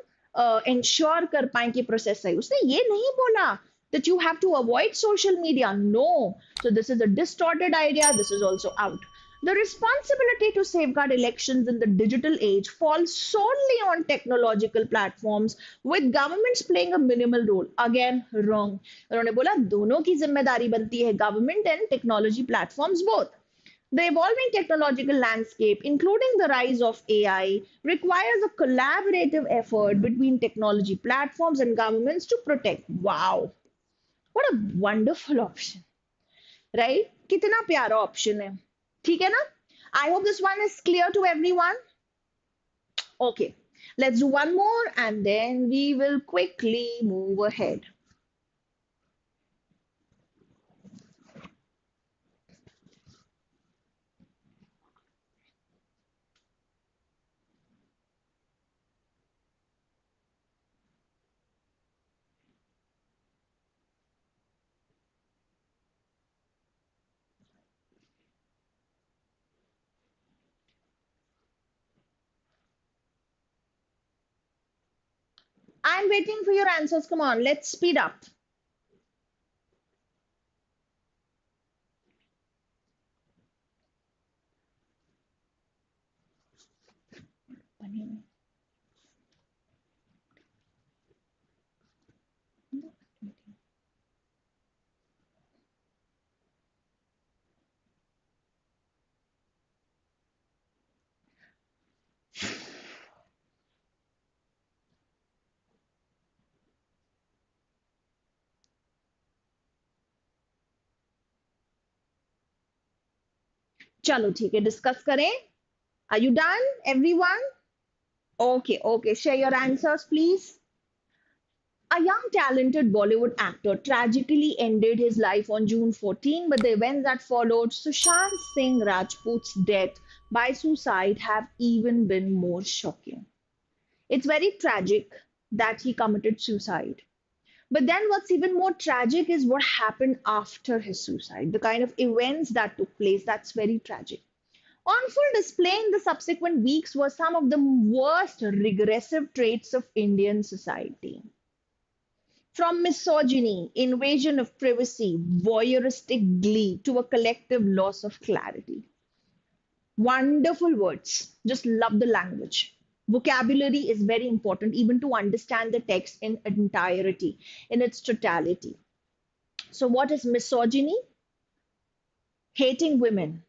इंश्योर कर पाए कि प्रोसेस सही. उसने ये नहीं बोला that you have to avoid social media. No. So this is a distorted idea. This is also out. The responsibility to safeguard elections in the digital age falls solely on technological platforms, with governments playing a minimal role. Again, wrong. उन्होंने बोला दोनों की जिम्मेदारी बनती है, government and technology platforms both. The evolving technological landscape, including the rise of AI, requires a collaborative effort between technology platforms and governments to protect. Wow. What a wonderful option, right? कितना प्यारा option है. ठीक है ना? I hope this one is clear to everyone. Okay, let's do one more and then we will quickly move ahead. I'm waiting for your answers. Come on, let's speed up. चलो ठीक है, discuss करें. Are you done, everyone? Okay, okay. Share your answers, please. A young talented Bollywood actor tragically ended his life on June 14, but the events that followed Sushant Singh Rajput's death by suicide have even been more shocking. It's very tragic that he committed suicide. But then what's even more tragic is what happened after his suicide, the kind of events that took place. That's very tragic. On full display in the subsequent weeks were some of the worst regressive traits of Indian society. From misogyny, invasion of privacy, voyeuristic glee, to a collective loss of clarity. Wonderful words. Just love the language. Vocabulary is very important, even to understand the text in entirety, in its totality. So, what is misogyny? Hating women.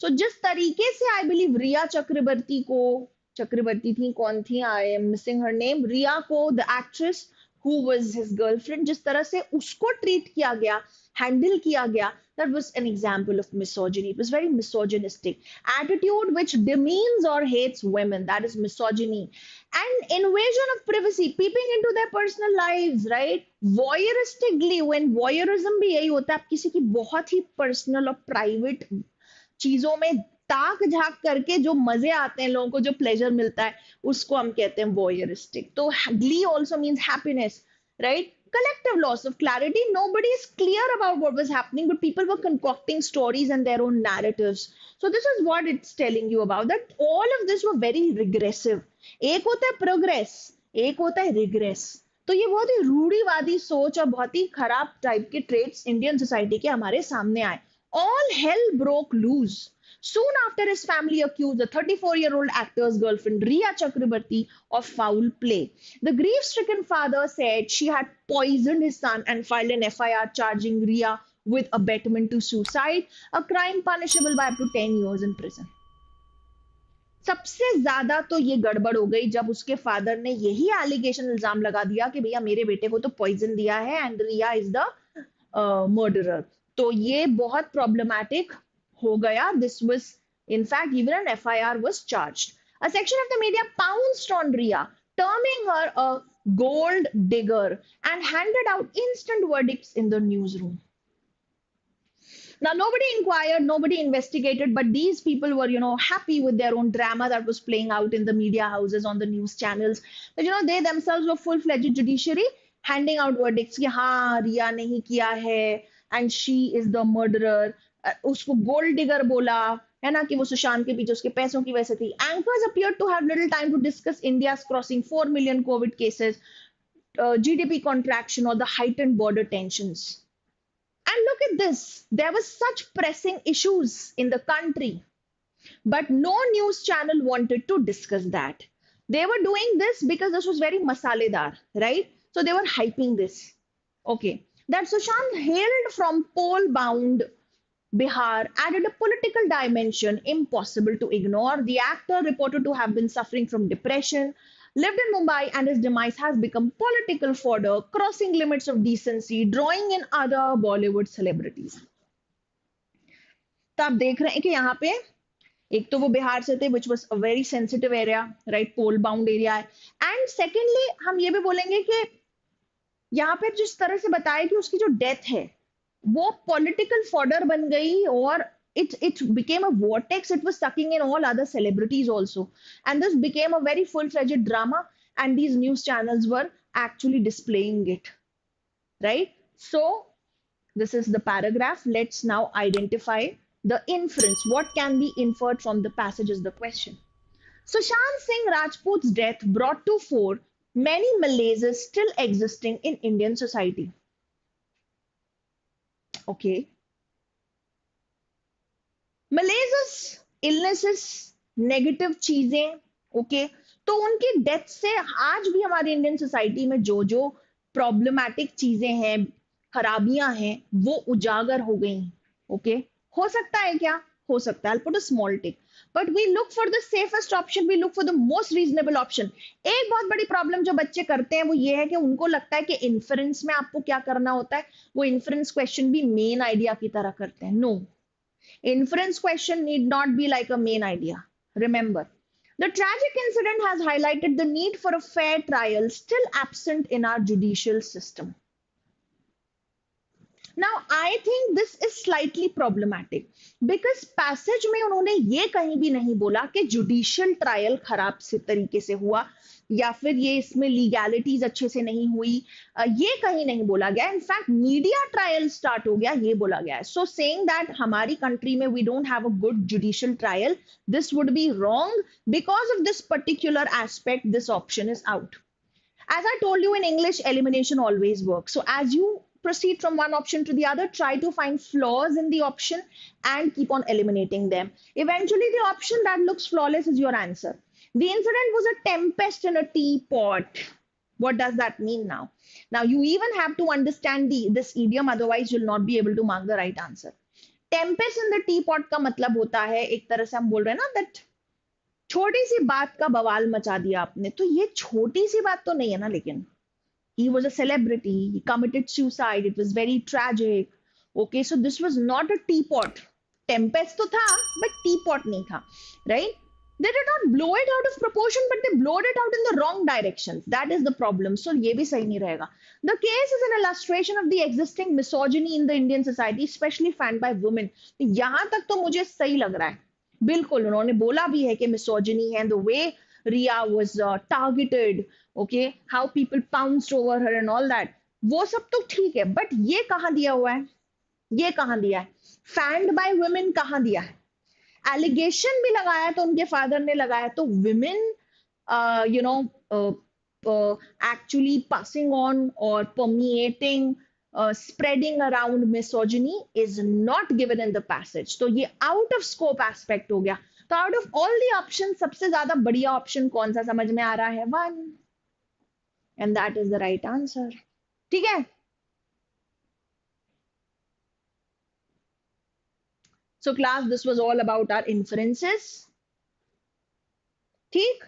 So जिस तरीके से I believe रिया चक्रवर्ती को, चक्रवर्ती थी कौन थी, I am missing her name, Rhea को, the actress who was his girlfriend, जिस तरह से उसको ट्रीट किया गया, हैंडल किया गया, that was an example of misogyny. It was very misogynistic attitude which demeans or hates women. That is misogyny. And invasion of privacy, peeping into their personal lives, right? Voyeuristically, when voyeurism भी यही होता है, आप किसी की बहुत ही personal और private चीजों में ताक झाक करके जो मजे आते हैं, लोगों को जो प्लेजर मिलता है, उसको हम कहते हैं वॉयरिस्टिक. तो glee also means happiness, right? Collective loss of clarity. Nobody is clear about what was happening, but people were concocting stories and their own narratives. So this is what it's telling you about, that all of this were very regressive. एक होता है progress, एक होता है regret. तो ये बहुत ही रूढ़िवादी सोच और बहुत ही खराब टाइप के ट्रेट्स इंडियन सोसाइटी के हमारे सामने आए. All hell broke loose. Soon after, his family accused the 34-year-old actor's girlfriend, Riya Chakrabarti, of foul play. The grief stricken father said she had poisoned his son and filed an FIR charging Riya with abetment to suicide, a crime punishable by up to 10 years in prison. सबसे ज्यादा तो ये गड़बड़ हो गई जब उसके father ने यही एलिगेशन इल्जाम लगा दिया कि भैया मेरे बेटे को तो पॉइजन दिया है and Rhea is the murderer. तो ये बहुत प्रॉब्लमैटिक हो गया. This was in fact even an FIR was charged. A section of the media pounced on Riya, terming her a gold digger, and handed out instant verdicts in the newsroom. Now nobody inquired, nobody investigated, but these people were, happy with their own drama that was playing out in the media houses, on the news channels. But they themselves were full-fledged judiciary, handing out verdicts कि हाँ रिया ने ही किया है and she is the murderer. उसको gold digger बोला है ना, कि वो सुशांत के पीछे उसके पैसों की वजह से थी. Anchors appeared to have little time to discuss India's crossing 4 million COVID cases, GDP contraction, or the heightened border tensions. And look at this. There were such pressing issues in the country, but no news channel wanted to discuss that. They were doing this because this was very masaledar, right? So they were hyping this. Okay. That Sushant hailed from pole-bound Bihar added a political dimension impossible to ignore. The actor, reported to have been suffering from depression, lived in Mumbai, and his demise has become political fodder, crossing limits of decency, drawing in other Bollywood celebrities. तो आप देख रहे हैं कि यहाँ पे एक तो वो बिहार से थे, which was a very sensitive area, right, poll bound area है. एंड सेकेंडली हम ये भी बोलेंगे कि यहाँ पे जिस तरह से बताया कि उसकी जो डेथ है वो पॉलिटिकल फॉडर बन गई, और it became a vortex. It was sucking in all other celebrities also, and this became a very full-fledged drama, and these news channels were actually displaying it, right? So this is the paragraph. Let's now identify the inference. What can be inferred from the passage is the question. Sushant Singh Rajput's death brought to fore many malaises still existing in Indian society. Okay. Malaises, illnesses, negative cheesing. Okay. तो उनकी death से आज भी हमारी Indian society में जो जो problematic चीजें हैं, खराबियां हैं, वो उजागर हो गई। ओके, हो सकता है क्या? हो सकता है। I'll put a small tick. But we look for the safest option, we look for the most reasonable option. एक बहुत बड़ी प्रॉब्लम जो बच्चे करते हैं वो ये है कि उनको लगता है कि इन्फरेंस में आपको क्या करना होता है, वो इन्फरेंस क्वेश्चन भी मेन आइडिया की तरह करते हैं। No, inference question need not be like a main idea. Remember, the tragic incident has highlighted the need for a fair trial still absent in our judicial system. Now, I think this is slightly problematic because passage में उन्होंने ये कहीं भी नहीं बोला कि judicial trial खराब से तरीके से हुआ या फिर ये इसमें लीगैलिटीज अच्छे से नहीं हुई, ये कहीं नहीं बोला गया। इनफैक्ट मीडिया ट्रायल स्टार्ट हो गया, ये बोला गया है। सो सेइंग दैट हमारी कंट्री में we don't have a good judicial trial, this would be wrong. Because of this particular aspect this option is out. As I told you in English, elimination always works. So as you proceed from one option to the other, try to find flaws in the option and keep on eliminating them. Eventually, the option that looks flawless is your answer. The incident was a tempest in a teapot. What does that mean now? Now, you even have to understand this idiom, otherwise you'll not be able to mark the right answer. Tempest in the teapot का मतलब होता है, एक तरह से हम बोल रहे हैं ना, that छोटी सी बात का बवाल मचा दिया आपने। तो ये छोटी सी बात तो नहीं है ना, लेकिन he was a celebrity, he committed suicide, it was very tragic. Okay, so this was not a teapot. Tempest तो था but teapot नहीं था, right? They did not blow it out of proportion, but they blowed it out in the wrong directions. That is the problem. So ये भी सही नहीं रहेगा. The case is an illustration of the existing misogyny in the Indian society, especially fanned by women. यहाँ तक तो मुझे सही लग रहा है। बिल्कुल, उन्होंने बोला भी है कि मिसोजिनी है, the way Rhea was targeted, okay, how people pounced over her and all that, वो सब तो ठीक है। बट ये कहां दिया हुआ है? ये कहां दिया है? फैंड बाय वुमेन कहां दिया है? एलिगेशन भी लगाया तो उनके फादर ने लगाया, तो women you know actually passing on or permeating, spreading around misogyny is not given in the passage. तो ये out of scope aspect हो गया। तो out of all the options सबसे ज्यादा बढ़िया option कौन सा समझ में आ रहा है? One, and that is the right answer. ठीक है? So class, this was all about our inferences. ठीक?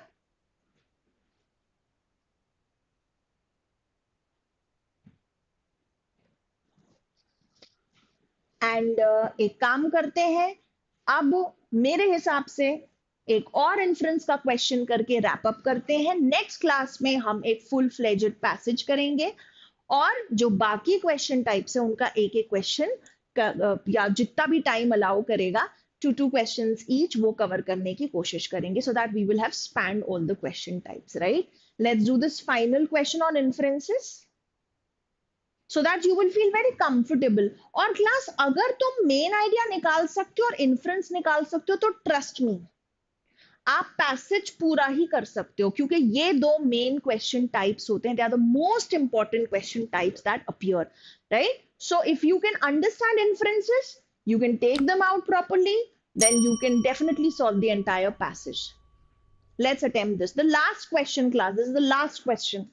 एंड एक काम करते हैं, अब मेरे हिसाब से एक और इन्फ्रेंस का क्वेश्चन करके रैप अप करते हैं। नेक्स्ट क्लास में हम एक फुल फ्लेजेड पैसेज करेंगे और जो बाकी क्वेश्चन टाइप्स है उनका एक एक क्वेश्चन या जितना भी टाइम अलाउ करेगा, टू क्वेश्चंस ईच, वो कवर करने की कोशिश करेंगे, so that we will have spanned all the question types, right? Let's do this final question on inferences so that you will feel very comfortable. और class, अगर तुम main idea निकाल सकते हो और इन्फ्रेंस निकाल सकते हो तो ट्रस्ट मी, आप पैसेज पूरा ही कर सकते हो, क्योंकि ये दो मेन क्वेश्चन टाइप्स होते हैं, they are the most important question types that appear, right? So if you can understand inferences, you can take them out properly, then you can definitely solve the entire passage. Let's attempt this. The last question, class, this is the last question.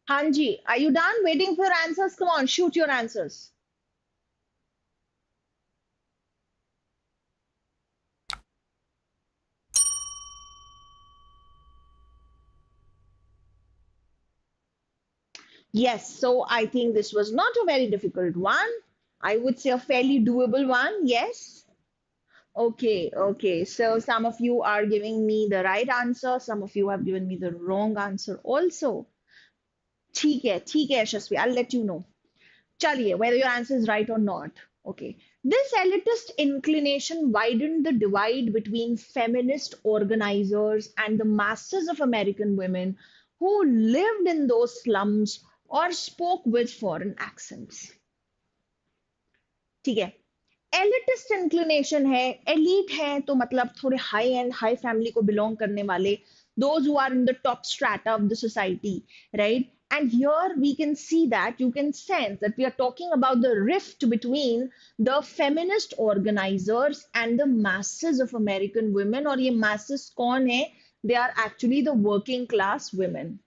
Hanji, are you done waiting for your answers? Come on, shoot your answers. Yes, so I think this was not a very difficult one. I would say a fairly doable one. Yes. Okay, okay. So some of you are giving me the right answer, some of you have given me the wrong answer also. ठीक है यशस्वी. I'll let you know. चलिए, whether your answer is right or not. Okay. This elitist inclination widened the divide between feminist organizers and the masses of American women who lived in those slums or spoke with foreign accents. ठीक है. Elitist inclination है, elite है तो मतलब थोड़े high and high family को belong करने वाले, those who are in the top strata of the society, right? And here we can see that, you can sense that we are talking about the rift between the feminist organizers and the masses of American women. और ये masses कौन है? They are actually the working class women.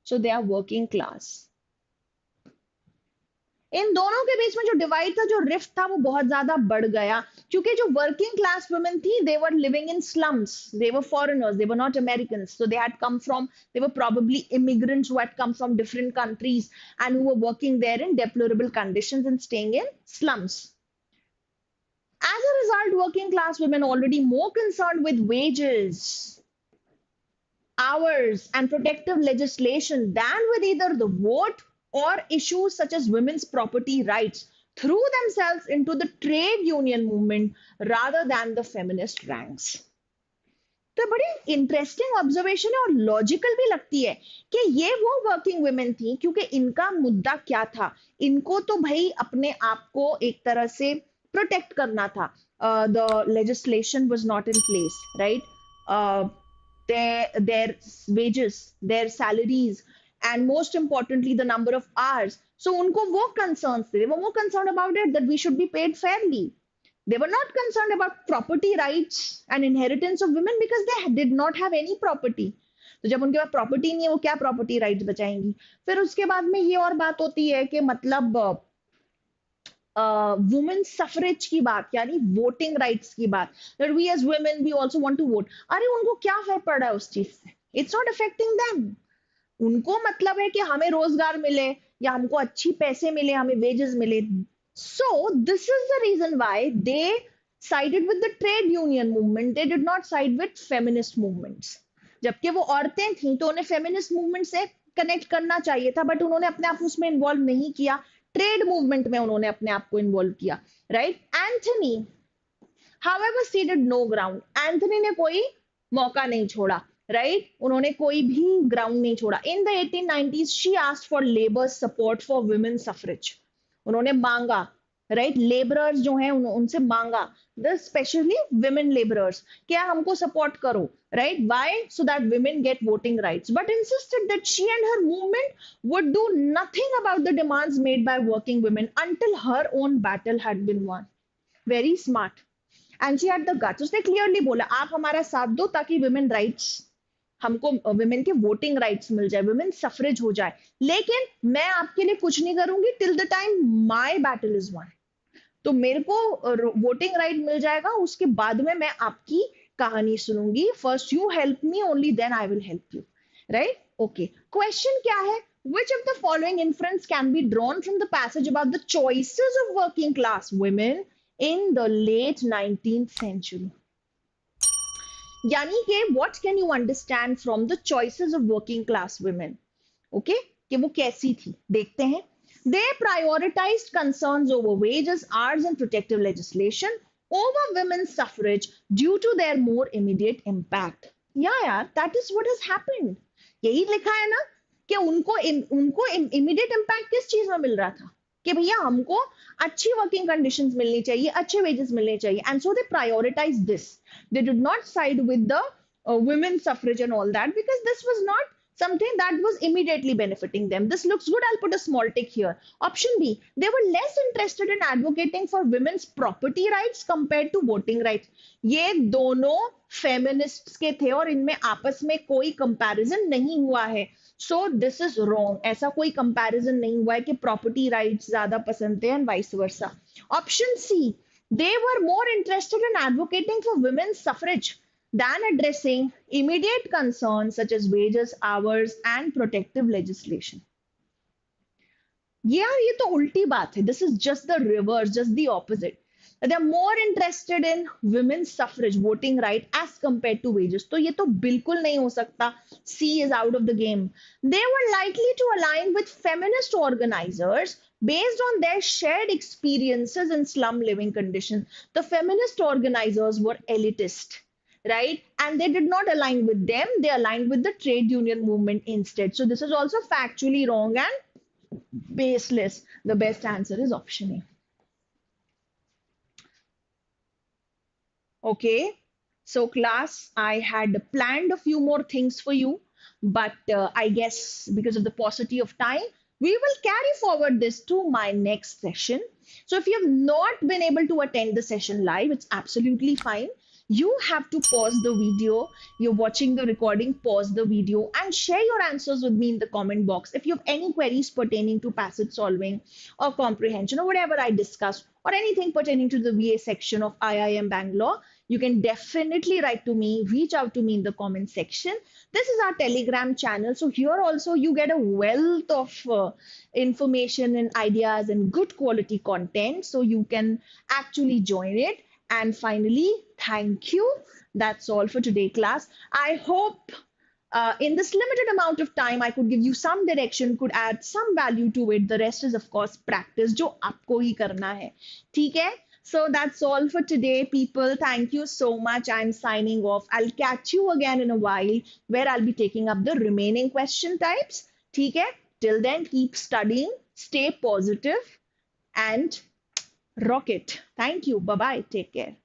So they are working class. इन दोनों के बीच में जो divide था, जो रिफ्ट था, वो बहुत ज्यादा बढ़ गया क्योंकि जो वर्किंग क्लास वुमेन थी, they were living in slums, they were foreigners, they were not Americans, so they had come from, they were probably immigrants who had come from different countries and who were working there in deplorable conditions and staying in slums. As a result, working class women, already more concerned with wages, hours, and protective legislation than with either the vote or issues such as women's property rights, threw themselves into the trade union movement rather than the feminist ranks. तो बड़ी interesting observation है और logical भी लगती है कि ये वो वर्किंग वुमेन थी क्योंकि इनका मुद्दा क्या था, इनको तो भाई अपने आप को एक तरह से प्रोटेक्ट करना था. The legislation was not in place, right? their wages, their salaries, and most importantly, the number of hours. So unko wo concerns the. They were more concerned about it that we should be paid fairly. They were not concerned about property rights and inheritance of women because they did not have any property. तो जब उनके पास property नहीं है, वो क्या property rights बचाएंगी? फिर उसके बाद में ये और बात होती है कि मतलब वुमेन सफरेज की बात, यानी वोटिंग राइट्स की बात, that we as women we also want to vote. अरे उनको क्या फर्क पड़ रहा है उस चीज से? It's not affecting them. उनको मतलब है कि हमें रोजगार मिले या हमको अच्छी पैसे मिले, हमें वेजेस मिले. So this is the reason why they sided with the trade union movement. They did not side with feminist movements. जबकि वो औरतें थी तो उन्हें फेमिनिस्ट मूवमेंट से कनेक्ट करना चाहिए था, बट उन्होंने अपने आप उसमें इन्वॉल्व नहीं किया. ट्रेड मूवमेंट में उन्होंने अपने आप को इन्वॉल्व किया, right? Anthony however ceded no ground. Anthony ने कोई मौका नहीं छोड़ा, राइट? उन्होंने कोई भी ग्राउंड नहीं छोड़ा. In the 1890s she asked for labor support for women suffrage. उन्होंने मांगा, राइट? लेबरर्स जो हैं उनसे मांगा, द स्पेशली विमेन लेबरर्स, क्या हमको सपोर्ट करो, right? Why? So that women get voting rights, but insisted that she and her movement would do nothing about the demands made by working women until her own battle had been won. Very smart. And she had the guts. उसने clearly बोला, आप हमारा साथ दो ताकि women rights, हमको women के voting rights मिल जाए, विमेन सफरेज हो जाए, लेकिन मैं आपके लिए कुछ नहीं करूंगी till the time my battle is one. तो मेरे को वोटिंग राइट मिल जाएगा, उसके बाद में मैं आपकी कहानी सुनूंगी. First you help me, only then I will help you, right? Okay, question क्या है? Which of the following inference can be drawn from the passage about the choices of working class women in the late 19th century? यानी कि what can you understand from the choices of working class women? Okay, कि वो कैसी थी, देखते हैं. They prioritized concerns over wages, hours, and protective legislation over women's suffrage due to their more immediate impact. Yeah, यार, that is what has happened. यही लिखा है ना कि उनको इमीडिएट इम्पैक्ट किस चीज में मिल रहा था कि भैया हमको अच्छी वर्किंग कंडीशंस मिलनी चाहिए, अच्छे वेजेस मिलने चाहिए. And so they prioritize this. They did not side with the women suffrage and all that because this was not something that was immediately benefiting them. This looks good. I'll put a small tick here. Option B, they were less interested in advocating for women's property rights compared to voting rights. ये दोनों feminists के थे और इनमें आपस में कोई comparison नहीं हुआ है. So this is wrong. ऐसा कोई comparison नहीं हुआ है कि property rights ज्यादा पसंद थे and vice versa. Option C, they were more interested in advocating for women's suffrage than addressing immediate concerns such as wages, hours, and protective legislation. Yeah, ये तो उल्टी बात है. This is just the reverse, just the opposite. They're more interested in women's suffrage, voting right, as compared to wages. तो ये तो बिल्कुल नहीं हो सकता. C is out of the game. They were likely to align with feminist organizers based on their shared experiences in slum living conditions. The feminist organizers were elitist, right? And they did not align with them, they aligned with the trade union movement instead. So this is also factually wrong and baseless. The best answer is option A. Okay, so class, I had planned a few more things for you, but I guess because of the paucity of time, we will carry forward this to my next session. So if you have not been able to attend the session live, it's absolutely fine. You have to pause the video. You're watching the recording, pause the video and share your answers with me in the comment box. If you have any queries pertaining to passage solving or comprehension or whatever I discussed or anything pertaining to the VA section of IIM Bangalore, you can definitely write to me, reach out to me in the comment section. This is our Telegram channel. So here also you get a wealth of information and ideas and good quality content. So you can actually join it. And finally, thank you. That's all for today, class. I hope in this limited amount of time, I could give you some direction, could add some value to it. The rest is, of course, practice, जो आपको ही करना है. ठीक है? So that's all for today, people. Thank you so much. I'm signing off. I'll catch you again in a while where I'll be taking up the remaining question types. ठीक है? Till then, keep studying, stay positive, and rock it. Thank you. Bye bye. Take care.